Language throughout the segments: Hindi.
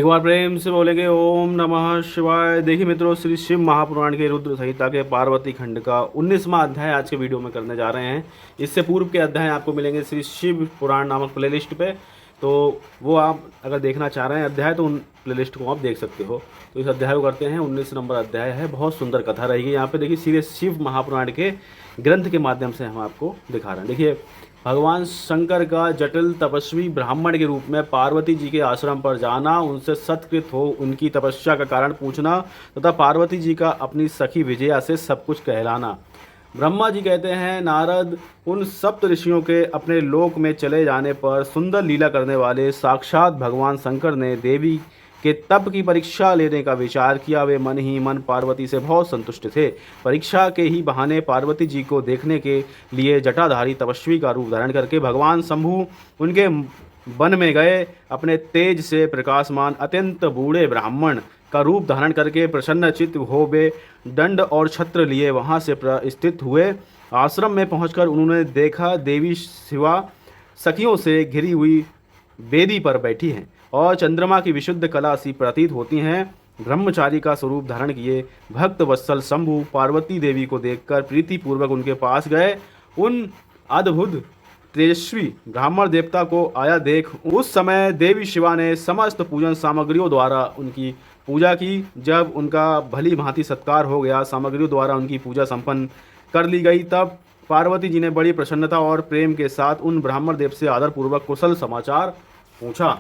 एक बार प्रेम से बोलेंगे ओम नमः शिवाय। देखिए मित्रों, श्री शिव महापुराण के रुद्र संहिता के पार्वती खंड का 19वां अध्याय आज के वीडियो में करने जा रहे हैं। इससे पूर्व के अध्याय आपको मिलेंगे श्री शिव पुराण नामक प्लेलिस्ट पे, तो वो आप अगर देखना चाह रहे हैं अध्याय तो उन प्लेलिस्ट को आप देख सकते हो। तो इस अध्याय को करते हैं। 19 नंबर अध्याय है। बहुत सुंदर कथा रहेगी यहाँ पे। देखिए सीधे शिव महापुराण के ग्रंथ के माध्यम से हम आपको दिखा रहे हैं। देखिए, भगवान शंकर का जटिल तपस्वी ब्राह्मण के रूप में पार्वती जी के आश्रम पर जाना, उनसे सत्कृत हो उनकी तपस्या का कारण पूछना तथा पार्वती जी का अपनी सखी विजया से सब कुछ कहलाना। ब्रह्मा जी कहते हैं, नारद, उन सप्त ऋषियों के अपने लोक में चले जाने पर सुंदर लीला करने वाले साक्षात भगवान शंकर ने देवी के तप की परीक्षा लेने का विचार किया। वे मन ही मन पार्वती से बहुत संतुष्ट थे। परीक्षा के ही बहाने पार्वती जी को देखने के लिए जटाधारी तपस्वी का रूप धारण करके भगवान शंभु उनके वन में गए। अपने तेज से प्रकाशमान अत्यंत बूढ़े ब्राह्मण का रूप धारण करके प्रसन्न चित्त हो वे दंड और छत्र लिए वहाँ से स्थित हुए। आश्रम में पहुंचकर उन्होंने देखा देवी शिवा सखियों से घिरी हुई वेदी पर बैठी हैं और चंद्रमा की विशुद्ध कला सी प्रतीत होती हैं। ब्रह्मचारी का स्वरूप धारण किए भक्त वत्सल शंभु पार्वती देवी को देखकर प्रीतिपूर्वक उनके पास गए। उन अद्भुत तेजस्वी ब्राह्मण देवता को आया देख उस समय देवी शिवा ने समस्त पूजन सामग्रियों द्वारा उनकी पूजा की। जब उनका भली भांति सत्कार हो गया, सामग्रियों द्वारा उनकी पूजा संपन्न कर ली गई, तब पार्वती जी ने बड़ी प्रसन्नता और प्रेम के साथ उन ब्राह्मण देव से आदरपूर्वक कुशल समाचार पूछा।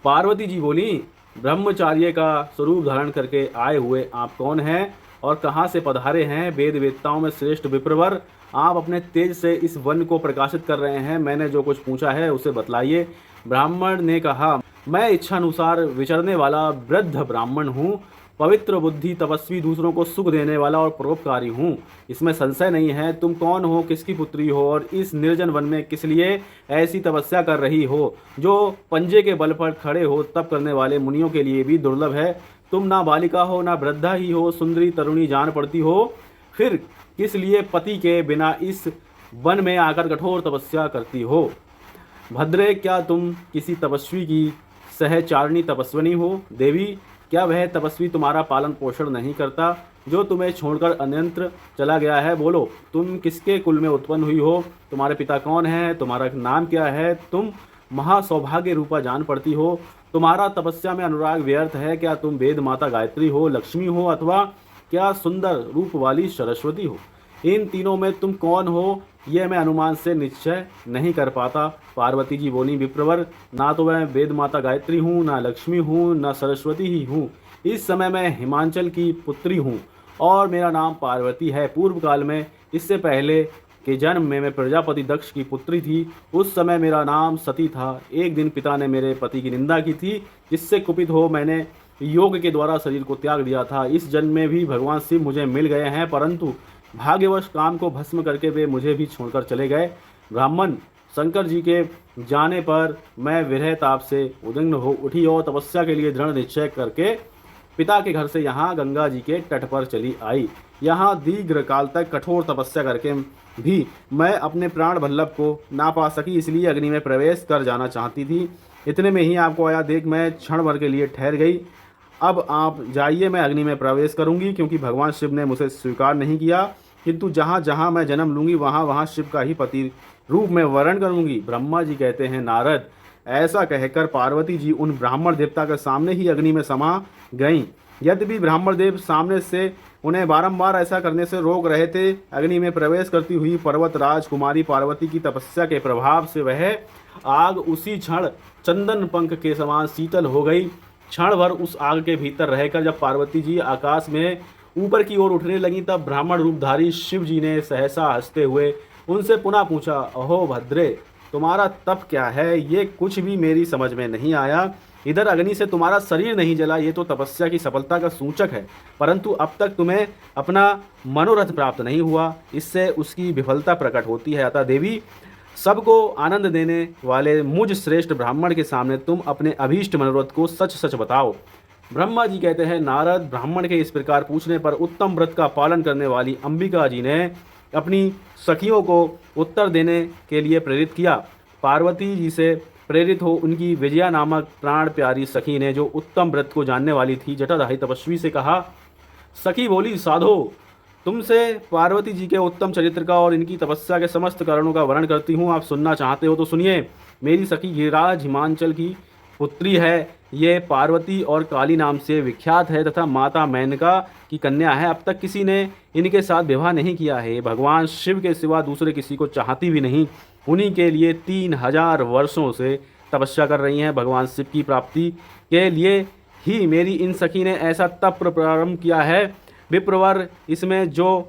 पार्वती जी बोली, ब्रह्मचार्य का स्वरूप धारण करके आए हुए आप कौन हैं और कहाँ से पधारे हैं? वेद वेदताओं में श्रेष्ठ विप्रवर, आप अपने तेज से इस वन को प्रकाशित कर रहे हैं। मैंने जो कुछ पूछा है उसे बतलाइए। ब्राह्मण ने कहा, मैं इच्छानुसार विचरने वाला वृद्ध ब्राह्मण हूँ, पवित्र बुद्धि तपस्वी, दूसरों को सुख देने वाला और परोपकारी हूँ। इसमें संशय नहीं है। तुम कौन हो, किसकी पुत्री हो और इस निर्जन वन में किस लिए ऐसी तपस्या कर रही हो जो पंजे के बल पर खड़े हो तप करने वाले मुनियों के लिए भी दुर्लभ है? तुम ना बालिका हो ना वृद्धा ही हो, सुंदरी तरुणी जान पड़ती हो, फिर किस लिए पति के बिना इस वन में आकर कठोर तपस्या करती हो? भद्रे, क्या तुम किसी तपस्वी की सहचारिणी तपस्विनी हो? देवी, क्या वह तपस्वी तुम्हारा पालन पोषण नहीं करता जो तुम्हें छोड़कर अन्यत्र चला गया है? बोलो, तुम किसके कुल में उत्पन्न हुई हो? तुम्हारे पिता कौन हैं? तुम्हारा नाम क्या है? तुम महासौभाग्य रूपा जान पड़ती हो। तुम्हारा तपस्या में अनुराग व्यर्थ है। क्या तुम वेद माता गायत्री हो, लक्ष्मी हो, अथवा क्या सुंदर रूप वाली सरस्वती हो? इन तीनों में तुम कौन हो, यह मैं अनुमान से निश्चय नहीं कर पाता। पार्वती जी बोली, विप्रवर, ना तो मैं वेद माता गायत्री हूँ, ना लक्ष्मी हूँ, ना सरस्वती ही हूँ। इस समय मैं हिमांचल की पुत्री हूँ और मेरा नाम पार्वती है। पूर्व काल में, इससे पहले के जन्म में मैं प्रजापति दक्ष की पुत्री थी। उस समय मेरा नाम सती था। एक दिन पिता ने मेरे पति की निंदा की थी, जिससे कुपित हो मैंने योग के द्वारा शरीर को त्याग दिया था। इस जन्म में भी भगवान शिव मुझे मिल गए हैं, परंतु भाग्यवश काम को भस्म करके वे मुझे भी छोड़कर चले गए। ब्राह्मण, शंकर जी के जाने पर मैं विरह ताप से उद्विग्न हो उठी और तपस्या के लिए दृढ़ निश्चय करके पिता के घर से यहाँ गंगा जी के तट पर चली आई। यहाँ दीर्घ काल तक कठोर तपस्या करके भी मैं अपने प्राण वल्लभ को ना पा सकी, इसलिए अग्नि में प्रवेश कर जाना चाहती थी। इतने में ही आपको आया देख मैं क्षण भर के लिए ठहर गई। अब आप जाइए, मैं अग्नि में प्रवेश करूंगी, क्योंकि भगवान शिव ने मुझे स्वीकार नहीं किया, किंतु जहाँ जहाँ मैं जन्म लूंगी वहाँ वहाँ शिव का ही पति रूप में वर्ण करूंगी। ब्रह्मा जी कहते हैं, नारद, ऐसा कहकर पार्वती जी उन ब्राह्मण देवता के सामने ही अग्नि में समा गईं। यद्यपि ब्राह्मण देव सामने से उन्हें बारंबार ऐसा करने से रोक रहे थे, अग्नि में प्रवेश करती हुई पर्वत राजकुमारी पार्वती की तपस्या के प्रभाव से वह आग उसी क्षण चंदन पंख के समान शीतल हो गई। क्षण भर उस आग के भीतर रहकर जब पार्वती जी आकाश में ऊपर की ओर उठने लगी, तब ब्राह्मण रूपधारी शिव जी ने सहसा हंसते हुए उनसे पुनः पूछा, अहो भद्रे, तुम्हारा तप क्या है? ये कुछ भी मेरी समझ में नहीं आया। इधर अग्नि से तुम्हारा शरीर नहीं जला, ये तो तपस्या की सफलता का सूचक है, परंतु अब तक तुम्हें अपना मनोरथ प्राप्त नहीं हुआ, इससे उसकी विफलता प्रकट होती है। अतः देवी, सबको आनंद देने वाले मुझ श्रेष्ठ ब्राह्मण के सामने तुम अपने अभीष्ट मनोरथ को सच सच बताओ। ब्रह्मा जी कहते हैं, नारद, ब्राह्मण के इस प्रकार पूछने पर उत्तम व्रत का पालन करने वाली अंबिका जी ने अपनी सखियों को उत्तर देने के लिए प्रेरित किया। पार्वती जी से प्रेरित हो उनकी विजया नामक प्राण प्यारी सखी ने, जो उत्तम व्रत को जानने वाली थी, जटाधारी तपस्वी से कहा। सखी बोली, साधो, तुमसे पार्वती जी के उत्तम चरित्र का और इनकी तपस्या के समस्त कारणों का वर्णन करती हूँ। आप सुनना चाहते हो तो सुनिए। मेरी सखी गिरिराज हिमांचल की पुत्री है। ये पार्वती और काली नाम से विख्यात है तथा माता मेनका की कन्या है। अब तक किसी ने इनके साथ विवाह नहीं किया है। भगवान शिव के सिवा दूसरे किसी को चाहती भी नहीं। उन्हीं के लिए 3000 वर्षों से तपस्या कर रही हैं। भगवान शिव की प्राप्ति के लिए ही मेरी इन सखी ने ऐसा तप प्रारंभ किया है। विप्रवर, इसमें जो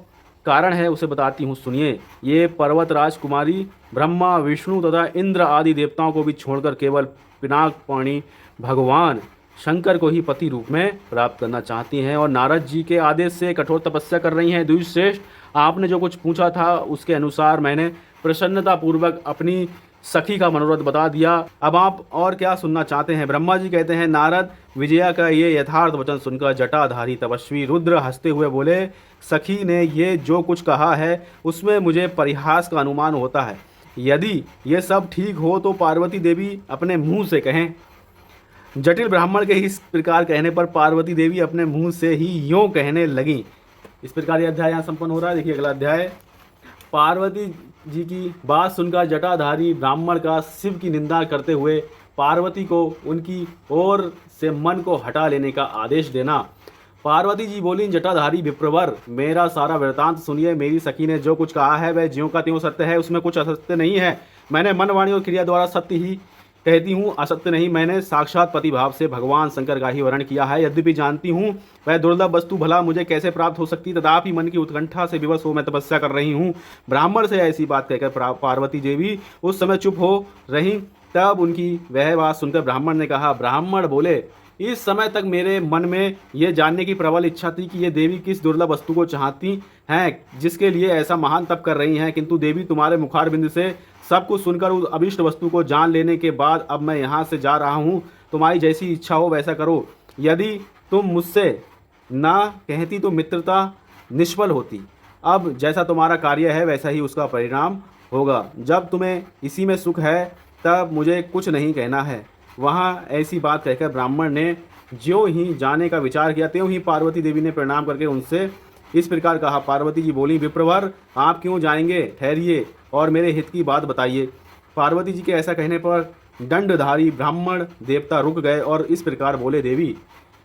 कारण है उसे बताती हूँ, सुनिए। ये पर्वत राजकुमारी ब्रह्मा, विष्णु तथा इंद्र आदि देवताओं को भी छोड़कर केवल पिनाकपाणी भगवान शंकर को ही पति रूप में प्राप्त करना चाहती हैं और नारद जी के आदेश से कठोर तपस्या कर रही हैं। द्विजश्रेष्ठ, आपने जो कुछ पूछा था उसके अनुसार मैंने प्रसन्नतापूर्वक अपनी सखी का मनोरथ बता दिया। अब आप और क्या सुनना चाहते हैं? ब्रह्मा जी कहते हैं, नारद, विजया का ये यथार्थ वचन सुनकर जटाधारी तपस्वी रुद्र हंसते हुए बोले, सखी ने ये जो कुछ कहा है उसमें मुझे परिहास का अनुमान होता है। यदि ये सब ठीक हो तो पार्वती देवी अपने मुंह से कहें। जटिल ब्राह्मण के इस प्रकार कहने पर पार्वती देवी अपने मुंह से ही यूँ कहने लगी। इस प्रकार यह अध्याय यहाँ संपन्न हो रहा है। देखिए अगला अध्याय। पार्वती जी की बात सुनकर जटाधारी ब्राह्मण का शिव की निंदा करते हुए पार्वती को उनकी ओर से मन को हटा लेने का आदेश देना। पार्वती जी बोली, जटाधारी विप्रवर, मेरा सारा वृतांत सुनिए। मेरी सखी ने जो कुछ कहा है वह ज्यों का त्यों सत्य है, उसमें कुछ असत्य नहीं है। मैंने मन, वाणी और क्रिया द्वारा सत्य ही कहती हूँ, असत्य नहीं। मैंने साक्षात पति भाव से भगवान शंकर का ही वर्णन किया है। यद्यपि जानती हूँ वह दुर्लभ वस्तु भला मुझे कैसे प्राप्त हो सकती, तथापि मन की उत्कंठा से विवश हो मैं तपस्या कर रही हूँ। ब्राह्मण से ऐसी बात कहकर पार्वती देवी उस समय चुप हो रही। तब उनकी वह बात सुनकर ब्राह्मण ने कहा। ब्राह्मण बोले, इस समय तक मेरे मन में यह जानने की प्रबल इच्छा थी कि ये देवी किस दुर्लभ वस्तु को चाहती हैं जिसके लिए ऐसा महान तप कर रही हैं, किंतु देवी तुम्हारे मुखारबिंद से सब कुछ सुनकर उस अभिष्ट वस्तु को जान लेने के बाद अब मैं यहाँ से जा रहा हूँ। तुम्हारी जैसी इच्छा हो वैसा करो। यदि तुम मुझसे ना कहती तो मित्रता निष्फल होती। अब जैसा तुम्हारा कार्य है वैसा ही उसका परिणाम होगा। जब तुम्हें इसी में सुख है तब मुझे कुछ नहीं कहना है। वहाँ ऐसी बात कहकर ब्राह्मण ने ज्यों ही जाने का विचार किया त्यों ही पार्वती देवी ने प्रणाम करके उनसे इस प्रकार कहा। पार्वती जी बोली, विप्रवर, आप क्यों जाएंगे? ठहरिए और मेरे हित की बात बताइए। पार्वती जी के ऐसा कहने पर दंडधारी ब्राह्मण देवता रुक गए और इस प्रकार बोले, देवी,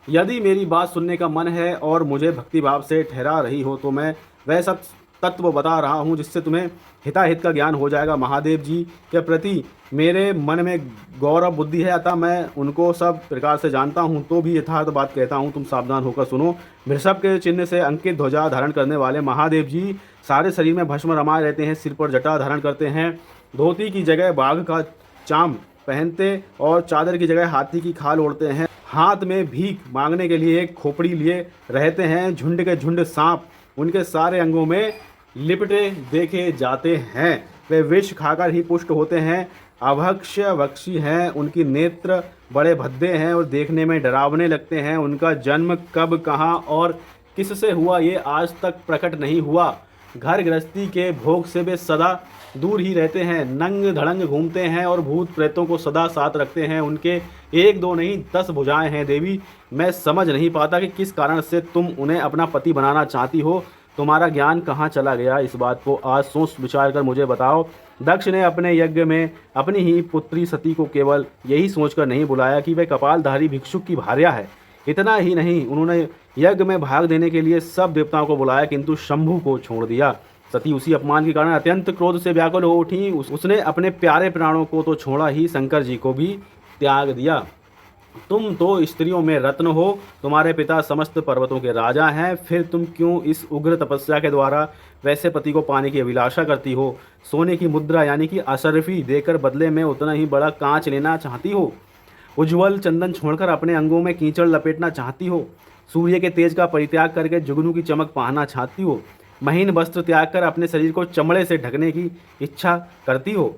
यदि मेरी बात सुनने का मन है और मुझे भक्तिभाव से ठहरा रही हो तो मैं वह सब तत्व बता रहा हूँ जिससे तुम्हें हिताहित का ज्ञान हो जाएगा। महादेव जी के प्रति मेरे मन में गौरव बुद्धि है, अतः मैं उनको सब प्रकार से जानता हूँ, तो भी यथार्थ बात कहता हूँ, तुम सावधान होकर सुनो। वृषभ के चिन्ह से अंकित ध्वजा धारण करने वाले महादेव जी सारे शरीर में भस्म रमाए रहते हैं, सिर पर जटा धारण करते हैं, धोती की जगह बाघ का चाम पहनते और चादर की जगह हाथी की खाल ओढ़ते हैं, हाथ में भीख मांगने के लिए एक खोपड़ी लिए रहते हैं, झुंड के झुंड सांप उनके सारे अंगों में लिपटे देखे जाते हैं, वे विष खाकर ही पुष्ट होते हैं, अभक्ष्य भक्षी हैं, उनकी नेत्र बड़े भद्दे हैं और देखने में डरावने लगते हैं। उनका जन्म कब, कहाँ और किससे हुआ ये आज तक प्रकट नहीं हुआ। घर गृहस्थी के भोग से वे सदा दूर ही रहते हैं, नंग धड़ंग घूमते हैं और भूत प्रेतों को सदा साथ रखते हैं। उनके 1 2 नहीं 10 भुजाएं हैं। देवी, मैं समझ नहीं पाता कि किस कारण से तुम उन्हें अपना पति बनाना चाहती हो। तुम्हारा ज्ञान कहाँ चला गया? इस बात को आज सोच विचार कर मुझे बताओ। दक्ष ने अपने यज्ञ में अपनी ही पुत्री सती को केवल यही सोचकर नहीं बुलाया कि वह कपालधारी भिक्षुक की भार्या है। इतना ही नहीं, उन्होंने यज्ञ में भाग देने के लिए सब देवताओं को बुलाया, किंतु शंभु को छोड़ दिया। सती उसी अपमान के कारण अत्यंत क्रोध से व्याकुल हो उठी। उसने अपने प्यारे प्राणों को तो छोड़ा ही, शंकर जी को भी त्याग दिया। तुम तो स्त्रियों में रत्न हो, तुम्हारे पिता समस्त पर्वतों के राजा हैं, फिर तुम क्यों इस उग्र तपस्या के द्वारा वैसे पति को पाने की अभिलाषा करती हो? सोने की मुद्रा यानी कि अशर्फी देकर बदले में उतना ही बड़ा कांच लेना चाहती हो? उज्ज्वल चंदन छोड़कर अपने अंगों में कीचड़ लपेटना चाहती हो? सूर्य के तेज का परित्याग करके जुगनू की चमक पाना चाहती हो? महीन वस्त्र त्याग कर अपने शरीर को चमड़े से ढकने की इच्छा करती हो?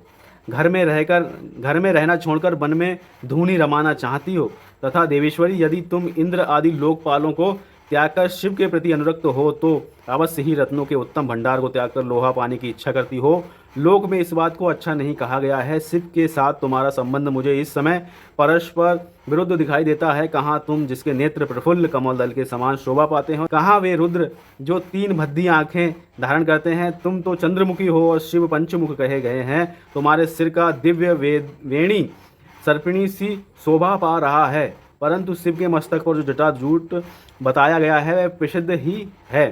घर में रहना छोड़कर वन में धूनी रमाना चाहती हो? तथा देवेश्वरी, यदि तुम इंद्र आदि लोकपालों को त्याग कर शिव के प्रति अनुरक्त हो तो अवश्य ही रत्नों के उत्तम भंडार को त्याग कर लोहा पाने की इच्छा करती हो। लोक में इस बात को अच्छा नहीं कहा गया है। शिव के साथ तुम्हारा संबंध मुझे इस समय परस्पर विरुद्ध दिखाई देता है। कहाँ तुम जिसके नेत्र प्रफुल्ल कमल दल के समान शोभा पाते हो, कहाँ वे रुद्र जो 3 भद्दी आंखें धारण करते हैं। तुम तो चंद्रमुखी हो और शिव पंचमुख कहे गए हैं। तुम्हारे सिर का दिव्य वेणी सर्पिणी सी शोभा पा रहा है, परंतु शिव के मस्तक पर जो जटाजूट बताया गया है वह प्रसिद्ध ही है।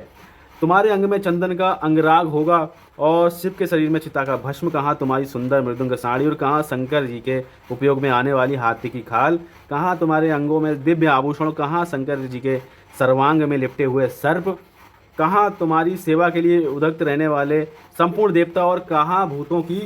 तुम्हारे अंग में चंदन का अंगराग होगा और शिव के शरीर में चिता का भस्म। कहाँ तुम्हारी सुंदर मृदुंग साड़ी और कहाँ शंकर जी के उपयोग में आने वाली हाथी की खाल। कहाँ तुम्हारे अंगों में दिव्य आभूषण, कहाँ शंकर जी के सर्वांग में लिपटे हुए सर्प। कहाँ तुम्हारी सेवा के लिए उदक्त रहने वाले संपूर्ण देवता और कहाँ भूतों की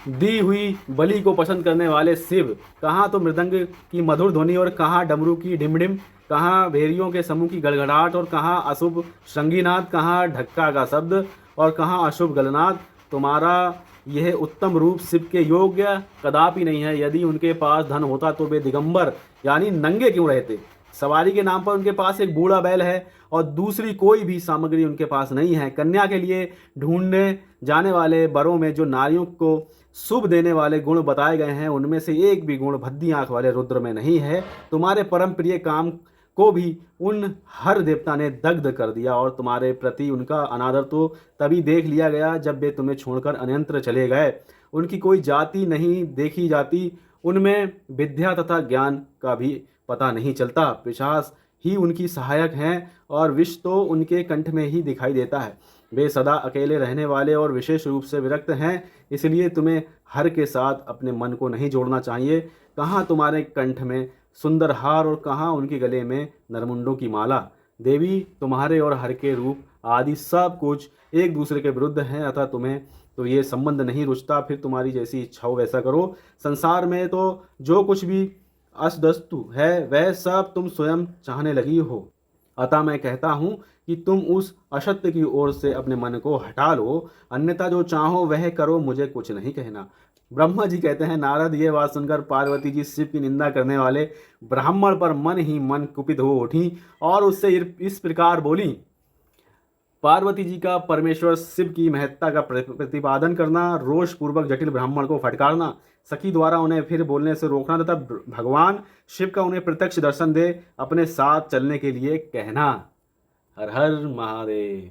दी हुई बलि को पसंद करने वाले शिव। कहाँ तो मृदंग की मधुर ध्वनि और कहाँ डमरू की ढिमढिम। कहाँ भेरियों के समूह की गड़गड़ाहट और कहाँ अशुभ श्रृंगीनाद। कहाँ ढक्का का शब्द और कहाँ अशुभ गलनाद। तुम्हारा यह उत्तम रूप शिव के योग्य कदापि नहीं है। यदि उनके पास धन होता तो वे दिगंबर यानी नंगे क्यों रहते। सवारी के नाम पर उनके पास एक बूढ़ा बैल है और दूसरी कोई भी सामग्री उनके पास नहीं है। कन्या के लिए ढूंढने जाने वाले वरों में जो नारियों को शुभ देने वाले गुण बताए गए हैं उनमें से एक भी गुण भद्दी आंख वाले रुद्र में नहीं है। तुम्हारे परम प्रिय काम को भी उन हर देवता ने दग्ध कर दिया और तुम्हारे प्रति उनका अनादर तो तभी देख लिया गया जब वे तुम्हें छोड़कर अन्यत्र चले गए। उनकी कोई जाति नहीं देखी जाती, उनमें विद्या तथा ज्ञान का भी पता नहीं चलता। पिशाच ही उनकी सहायक हैं और विष तो उनके कंठ में ही दिखाई देता है। वे सदा अकेले रहने वाले और विशेष रूप से विरक्त हैं, इसलिए तुम्हें हर के साथ अपने मन को नहीं जोड़ना चाहिए। कहाँ तुम्हारे कंठ में सुंदर हार और कहाँ उनके गले में नरमुंडों की माला। देवी तुम्हारे और हर के रूप आदि सब कुछ एक दूसरे के विरुद्ध हैं, अतः तुम्हें तो ये संबंध नहीं रुचता। फिर तुम्हारी जैसी इच्छा हो वैसा करो। संसार में तो जो कुछ भी असदस्तु है वह सब तुम स्वयं चाहने लगी हो, अतः मैं कहता हूँ कि तुम उस असत्य की ओर से अपने मन को हटा लो, अन्यथा जो चाहो वह करो, मुझे कुछ नहीं कहना। ब्रह्मा जी कहते हैं, नारद ये बात सुनकर पार्वती जी शिव की निंदा करने वाले ब्राह्मण पर मन ही मन कुपित हो उठी और उससे इस प्रकार बोली। पार्वती जी का परमेश्वर शिव की महत्ता का प्रतिपादन करना, रोष पूर्वक जटिल ब्राह्मण को फटकारना, सखी द्वारा उन्हें फिर बोलने से रोकना तथा भगवान शिव का उन्हें प्रत्यक्ष दर्शन दे अपने साथ चलने के लिए कहना। हर हर महादेव।